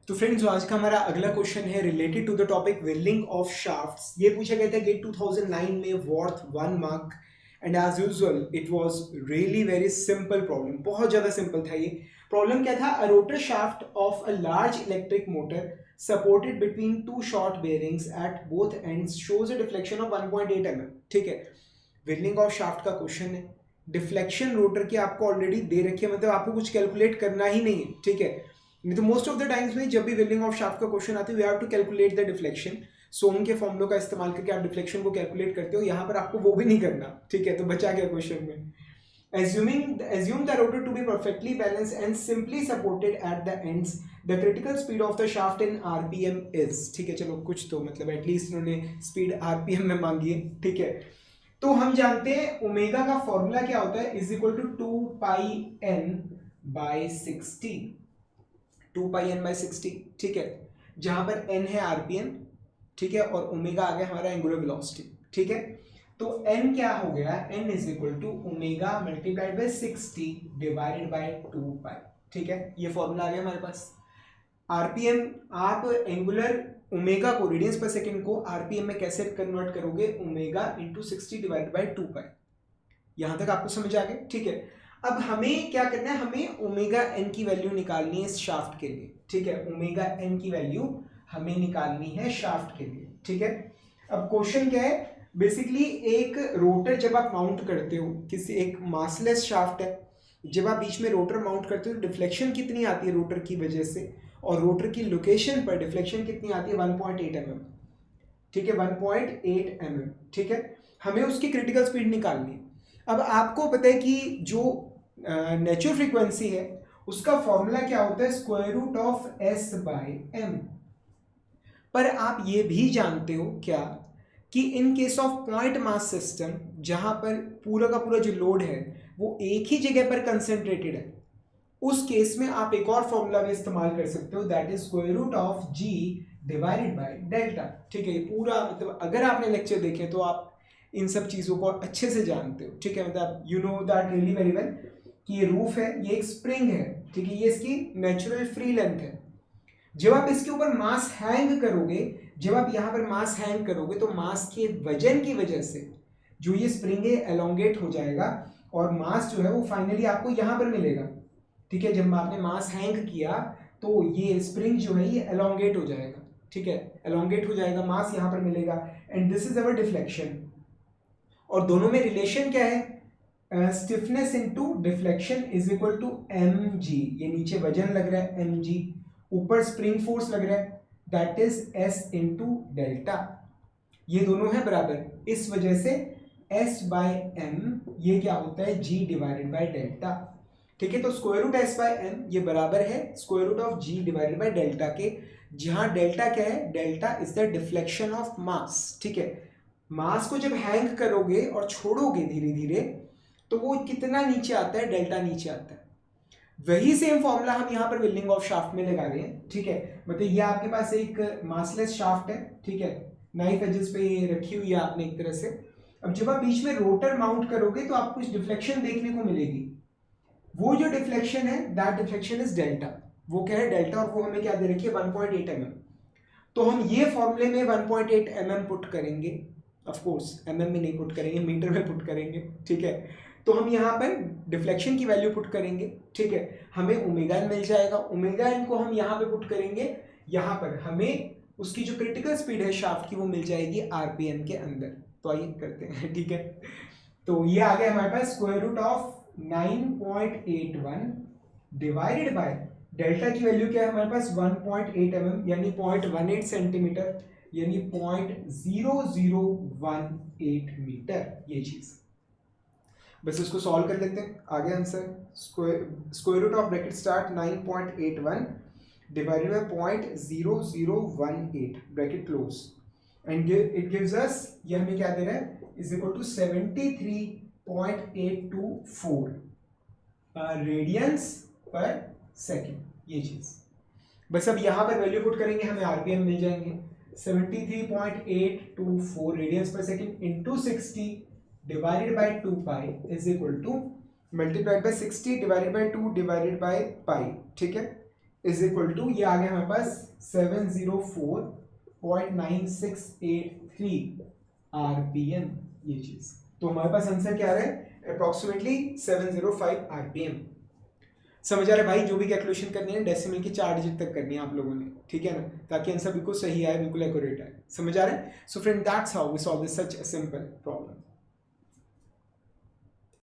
तो फ्रेंड्स, आज का हमारा अगला क्वेश्चन है related to the topic welding of shafts. ये पूछा गया था गेट 2009 में, worth 1 mark. And as usual it was really very simple problem, बहुत ज़्यादा सिंपल था ये प्रॉब्लम। क्या था? A rotor shaft of a large electric motor supported between two short bearings at both ends shows a deflection of 1.8 mm। ठीक है, welding of shaft का question है। डिफ्लेक्शन रोटर की आपको ऑलरेडी दे रखी है, मतलब आपको कुछ कैलकुलेट करना ही नहीं है। ठीक है, नहीं तो मोस्ट ऑफ द टाइम्स में जब भी वेल्डिंग ऑफ शाफ्ट का क्वेश्चन आता है we have to calculate the deflection. सोम के फॉर्मूलों का इस्तेमाल करके आप डिफ्लेक्शन को कैलकुलेट करते हो, यहाँ पर आपको वो भी नहीं करना। ठीक है, तो बचा गया क्वेश्चन में। Assume the rotor to be perfectly balanced and simply supported at the ends. The critical speed of the shaft in RPM is। ठीक है, चलो कुछ तो मतलब एटलीस्ट उन्होंने स्पीड RPM में मांगी है। ठीक है, तो हम जानते हैं ओमेगा का फॉर्मूला क्या होता है, is equal to 2πn/60। 2πn/60। ठीक है, जहां पर n है आरपीएम, ठीक है, और ओमेगा आ गया हमारा एंगुलर वेलोसिटी। ठीक है, तो n क्या हो गया, n is equal to omega multiplied by 60 divided by 2π। ठीक है, ये फॉर्मूला आ गया हमारे पास। आरपीएम, आप एंगुलर ओमेगा को, रेडियंस पर सेकंड को आरपीएम में कैसे कन्वर्ट करोगे, ओमेगा इंटू 60 डिवाइडेड बाय 2π। यहां तक आपको समझ आ गया? ठीक है, अब हमें क्या करना है, हमें ओमेगा एन की वैल्यू निकालनी है इस शाफ्ट के लिए। ठीक है, ओमेगा एन की वैल्यू हमें निकालनी है शाफ्ट के लिए। ठीक है, अब क्वेश्चन क्या है, बेसिकली एक रोटर जब आप माउंट करते हो, किसी एक मासलेस शाफ्ट है, जब आप बीच में रोटर माउंट करते हो तो डिफ्लेक्शन कितनी आती है रोटर की वजह से, और रोटर की लोकेशन पर डिफ्लेक्शन कितनी आती है, 1.8 mm। ठीक है, 1.8 mm। ठीक है, हमें उसकी क्रिटिकल स्पीड निकालनी है। अब आपको पता है कि जो नेचुरल फ्रीक्वेंसी है उसका फॉर्मूला क्या होता है, square root of S by M. पर आप ये भी जानते हो क्या कि in case of point mass system, जहां पर पूरा का पूरा जो लोड है वो एक ही जगह पर कंसेंट्रेटेड है, उस केस में आप एक और फॉर्मूला भी इस्तेमाल कर सकते हो, that is square root of G divided by delta. ठीक है, ये पूरा मतलब अगर आपने लेक्चर देखे तो आप इन सब चीज़ों को अच्छे से जानते हो। ठीक है, मतलब you know that really very well कि ये रूफ है, ये एक स्प्रिंग है। ठीक है, ये इसकी नेचुरल फ्री लेंथ है। जब आप इसके ऊपर मास हैंग करोगे, जब आप यहाँ पर मास हैंग करोगे तो मास के वजन की वजह से जो ये स्प्रिंग है एलोंगेट हो जाएगा, और मास जो है वो फाइनली आपको यहाँ पर मिलेगा। ठीक है, जब आपने मास हैंग किया तो ये स्प्रिंग जो है ये एलोंगेट हो जाएगा। ठीक है, एलोंगेट हो जाएगा, मास यहाँ पर मिलेगा, and this is our deflection. और दोनों में रिलेशन क्या है, stiffness into deflection is equal to M G. ये नीचे वजन लग रहा है एम जी, ऊपर स्प्रिंग फोर्स लग रहा है that is S into delta. ये दोनों है बराबर, इस वजह से एस बाय एम ये क्या होता है, जी डिवाइडेड बाय डेल्टा। ठीक है, तो square root S by M ये बराबर है square root of G divided by delta के, जहां डेल्टा क्या है, delta is the deflection of mass. ठीक है, मास को जब हैंग करोगे और छोड़ोगे धीरे धीरे तो वो कितना नीचे आता है, डेल्टा नीचे आता है। वही सेम फॉर्मूला हम यहाँ पर वेल्डिंग ऑफ शाफ्ट में लगा रहे हैं। ठीक है, मतलब ये आपके पास एक मासलेस शाफ्ट है। ठीक है, नाइफ एजेस पे ये रखी हुई है आपने एक तरह से। अब जब आप बीच में रोटर माउंट करोगे तो आपको इस डिफ्लेक्शन देखने को मिलेगी। वो जो डिफ्लेक्शन है दैट डिफ्लेक्शन इज डेल्टा। वो क्या है, डेल्टा, और वो हमें क्या दे रखी है, 1.8 mm। तो हम ये फॉर्मूले में 1.8 mm पुट करेंगे, ऑफ कोर्स mm में नहीं पुट करेंगे, मीटर में पुट करेंगे। ठीक है, तो हम यहाँ पर डिफ्लेक्शन की वैल्यू पुट करेंगे। ठीक है, हमें ओमेगा एन मिल जाएगा, ओमेगा एन को हम यहाँ पे पुट करेंगे, यहाँ पर हमें उसकी जो क्रिटिकल स्पीड है शाफ्ट की वो मिल जाएगी आरपीएम के अंदर। तो आइए करते हैं। ठीक है, तो ये आ गया हमारे पास square root of 9.81 divided by delta की वैल्यू क्या है हमारे पास, 1.8 mm यानी 0.18 सेंटीमीटर, यानी 0.0018 मीटर। ये चीज बस इसको सॉल्व कर लेते हैं, आगे answer square root of bracket start 9.81 divided by 0.0018 bracket close, and it gives us, ये हमें क्या दे रहा है, इज इक्वल टू 73.824 रेडियंस पर सेकेंड। ये चीज बस अब यहां पर वैल्यू पुट करेंगे, हमें आरपीएम मिल जाएंगे 73.824 रेडियंस पर second into 60 divided by 2π is equal to multiplied by 60 divided by 2 divided by pi. ठीक है, इज इक्वल टू, ये आ गया हमारे पास 704.9683 आरपीएम, ये चीज। तो हमारे पास आंसर क्या आ रहा है, अप्रोक्सीमेटली 705 आरपीएम। समझ आ रहा है भाई, जो भी कैलकुलेशन करनी है डेसिमल की 4 डिजिट तक करनी है आप लोगों ने, ठीक है ना, ताकि आंसर बिल्कुल सही आए, बिल्कुल एक्यूरेट आए। समझ आ रहा है। So friend, that's how we solve this such a simple problem.